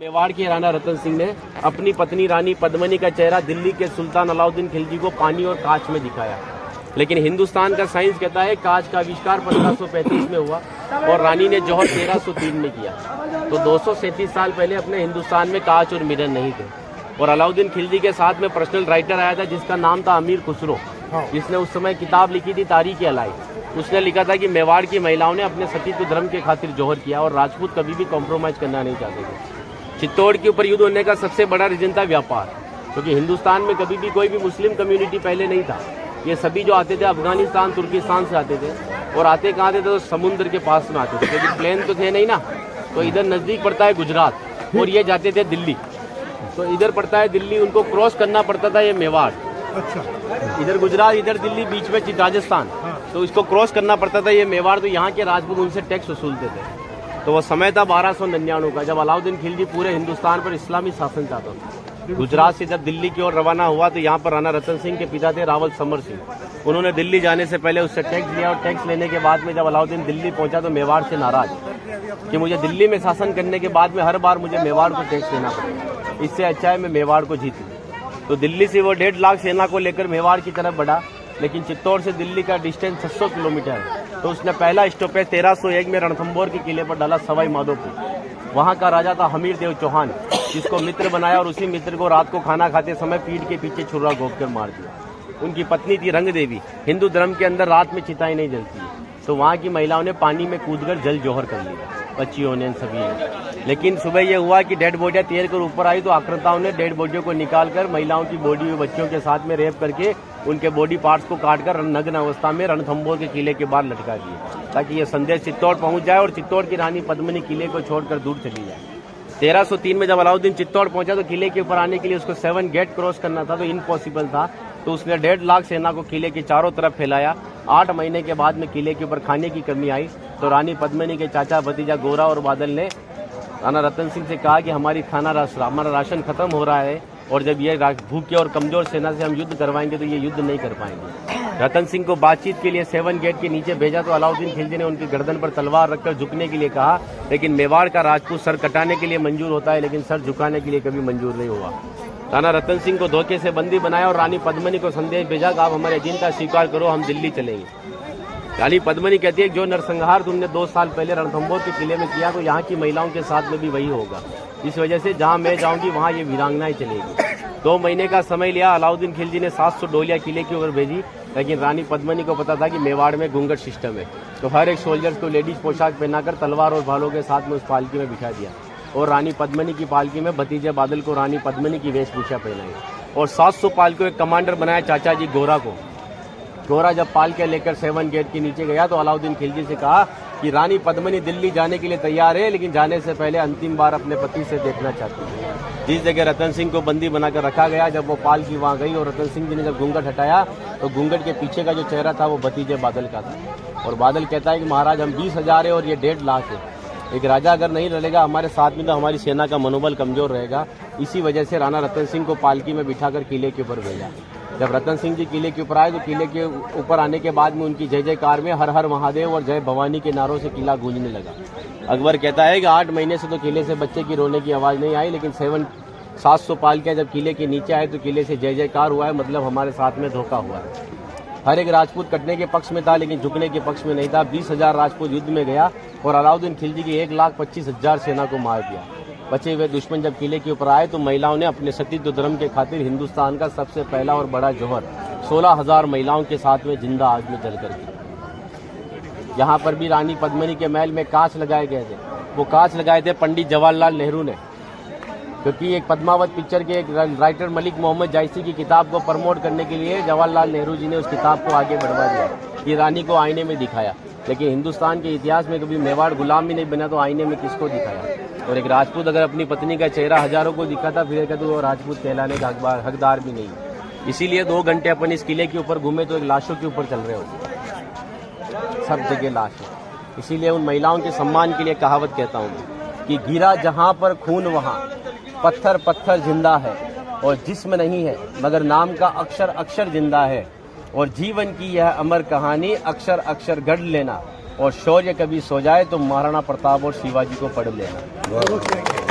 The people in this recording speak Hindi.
मेवाड़ के राणा रतन सिंह ने अपनी पत्नी रानी पद्मिनी का चेहरा दिल्ली के सुल्तान अलाउद्दीन खिलजी को पानी और कांच में दिखाया, लेकिन हिंदुस्तान का साइंस कहता है कांच का आविष्कार 1535 में हुआ और रानी ने जौहर 1303 में किया। तो 237 साल पहले अपने हिंदुस्तान में कांच और मिरर नहीं थे। और अलाउद्दीन खिलजी के साथ में पर्सनल राइटर आया था जिसका नाम था अमीर खुसरो, जिसने उस समय किताब लिखी थी तारीख अलाई। उसने लिखा था कि मेवाड़ की महिलाओं ने अपने सतीत्व धर्म के खातिर जौहर किया और राजपूत कभी भी कॉम्प्रोमाइज करना नहीं चाहते थे। चित्तौड़ के ऊपर युद्ध होने का सबसे बड़ा रीजन था व्यापार, क्योंकि हिंदुस्तान में कभी भी कोई भी मुस्लिम कम्युनिटी पहले नहीं था। ये सभी जो आते थे अफगानिस्तान तुर्किस्तान से आते थे, और आते कहाँ थे तो समुद्र के पास में आते थे, क्योंकि प्लेन तो थे नहीं ना। तो इधर नज़दीक पड़ता है गुजरात और ये जाते थे दिल्ली, तो इधर पड़ता है दिल्ली, उनको क्रॉस करना पड़ता था ये मेवाड़। अच्छा, इधर गुजरात इधर दिल्ली, बीच में राजस्थान, तो इसको क्रॉस करना पड़ता था ये मेवाड़। तो यहाँ के राजपूत उनसे टैक्स वसूलते थे। तो वो समय था 1299 का, जब अलाउद्दीन खिलजी पूरे हिंदुस्तान पर इस्लामी शासन चाहता था। गुजरात से जब दिल्ली की ओर रवाना हुआ तो यहाँ पर राणा रतन सिंह के पिता थे रावल समर सिंह। उन्होंने दिल्ली जाने से पहले उससे टैक्स लिया और टैक्स लेने के बाद में जब अलाउद्दीन दिल्ली पहुंचा तो मेवाड़ से नाराज कि मुझे दिल्ली में शासन करने के बाद में हर बार मुझे मेवाड़ को टैक्स देना पड़ेगा, इससे अच्छा है मैं मेवाड़ को जीत लूं। तो दिल्ली से वो 1.5 लाख सेना को लेकर मेवाड़ की तरफ बढ़ा, लेकिन चित्तौड़ से दिल्ली का डिस्टेंस 600 किलोमीटर है। तो उसने पहला स्टॉपेज 1301 में रणथंभौर के किले पर डाला, सवाई माधोपुर। वहाँ का राजा था हमीर देव चौहान, जिसको मित्र बनाया और उसी मित्र को रात को खाना खाते समय पीठ के पीछे छुरा घोंप कर मार दिया। उनकी पत्नी थी रंग देवी। हिंदू धर्म के अंदर रात में चिताएं नहीं जलती है, तो वहाँ की महिलाओं ने पानी में कूदकर जल जौहर कर लिया, बच्चियों ने, सभी ने। लेकिन सुबह यह हुआ कि डेड बॉडियां तैर कर ऊपर आई तो आक्रांताओं ने डेड बॉडियों को निकालकर महिलाओं की बॉडी और बच्चों के साथ में रेप करके उनके बॉडी पार्ट्स को काटकर नग्न अवस्था में रणथंभौर के किले के बाहर लटका दिए, ताकि ये संदेश चित्तौड़ पहुंच जाए और चित्तौड़ की रानी पद्मिनी किले को छोड़कर दूर चली जाए। 1303 में जब अलाउद्दीन चित्तौड़ पहुंचा तो किले के ऊपर आने के लिए उसको 7 गेट क्रॉस करना था, तो इम्पॉसिबल था। तो उसने 1.5 लाख सेना को किले के चारों तरफ फैलाया। 8 महीने के बाद में किले के ऊपर खाने की कमी आई तो रानी पद्मिनी के चाचा भतीजा गोरा और बादल ने राणा रतन सिंह से कहा कि हमारा राशन खत्म हो रहा है और जब ये भूखे और कमजोर सेना से हम युद्ध करवाएंगे तो ये युद्ध नहीं कर पाएंगे। रतन सिंह को बातचीत के लिए 7 गेट के नीचे भेजा तो अलाउद्दीन खिलजी ने उनकी गर्दन पर तलवार रखकर झुकने के लिए कहा, लेकिन मेवाड़ का राजपूत सर कटाने के लिए मंजूर होता है लेकिन सर झुकाने के लिए कभी मंजूर नहीं हुआ। राणा रतन सिंह को धोखे से बंदी बनाया और रानी पद्मिनी को संदेश भेजा कि आप हमारे अधीनता स्वीकार करो, हम दिल्ली चलेंगे। रानी पद्मिनी कहती है जो नरसंहार तुमने 2 साल पहले रणथंभौर के किले में किया तो यहाँ की महिलाओं के साथ में भी वही होगा। इस वजह से जहाँ मैं जाऊँगी वहाँ ये वीरांगनाएं चलेगी। 2 महीने का समय लिया। अलाउद्दीन खिलजी ने 700 डोलियाँ किले की ओर भेजी, लेकिन रानी पद्मिनी को पता था कि मेवाड़ में घूंघट सिस्टम है, तो हर एक सोल्जर्स को लेडीज पोशाक पहनाकर तलवार और भालों के साथ में उस पालकी में बिठा दिया और रानी पद्मिनी की पालकी में भतीजे बादल को रानी पद्मिनी की वेशभूषा पहनाई और 700 पालकों एक कमांडर बनाया चाचा जी गोरा को। गोरा जब पालके लेकर 7 गेट के नीचे गया तो अलाउद्दीन खिलजी से कहा कि रानी पद्मिनी दिल्ली जाने के लिए तैयार है, लेकिन जाने से पहले अंतिम बार अपने पति से देखना चाहती है। जिस जगह रतन सिंह को बंदी बनाकर रखा गया, जब वो पालकी वहां गई और रतन सिंह जी ने जब घूंघट हटाया तो घूंघट के पीछे का जो चेहरा था वो भतीजे बादल का था। और बादल कहता है कि महाराज हम 20,000 है और ये 1.5 लाख है, एक राजा अगर नहीं लड़ेगा हमारे साथ में तो हमारी सेना का मनोबल कमजोर रहेगा। इसी वजह से राणा रतन सिंह को पालकी में बिठाकर किले के ऊपर भेजा। जब रतन सिंह जी किले के ऊपर आए तो किले के ऊपर आने के बाद में उनकी जय जयकार में हर हर महादेव और जय भवानी के नारों से किला गूंजने लगा। अकबर कहता है कि 8 महीने से तो किले से बच्चे की रोने की आवाज़ नहीं आई, लेकिन 700 पालकियां जब किले के नीचे आए तो किले से जय जयकार हुआ है, मतलब हमारे साथ में धोखा हुआ है। हर एक राजपूत कटने के पक्ष में था लेकिन झुकने के पक्ष में नहीं था। 20,000 राजपूत युद्ध में गया और अलाउद्दीन खिलजी की 1,25,000 सेना को मार दिया। बचे हुए दुश्मन जब किले के ऊपर आए तो महिलाओं ने अपने सतीत्व धर्म के खातिर हिंदुस्तान का सबसे पहला और बड़ा जौहर 16,000 महिलाओं के साथ में जिंदा आग में जलकर किया। यहाँ पर भी रानी पद्मिनी के महल में कांच लगाए गए थे। वो कांच लगाए थे पंडित जवाहरलाल नेहरू ने, क्योंकि एक पद्मावत पिक्चर के एक राइटर मलिक मोहम्मद जायसी की किताब को प्रमोट करने के लिए जवाहरलाल नेहरू जी ने उस किताब को आगे बढ़वा दिया। ये रानी को आईने में दिखाया, लेकिन हिंदुस्तान के इतिहास में कभी मेवाड़ गुलाम भी नहीं बना तो आईने में किसको दिखाया। और एक राजपूत अगर अपनी पत्नी का चेहरा हजारों को दिखाता फिर कहते वो राजपूत कहलाने का हकदार भी नहीं। इसीलिए 2 घंटे अपन इस किले के ऊपर घूमे तो एक लाशों के ऊपर चल रहे होते, सब जगह लाश है। इसीलिए उन महिलाओं के सम्मान के लिए कहावत कहता हूँ कि गिरा जहाँ पर खून वहाँ पत्थर पत्थर जिंदा है और जिस्म नहीं है मगर नाम का अक्षर अक्षर जिंदा है और जीवन की यह अमर कहानी अक्षर अक्षर गढ़ लेना और शौर्य कभी सो जाए तो महाराणा प्रताप और शिवाजी को पढ़ लेना।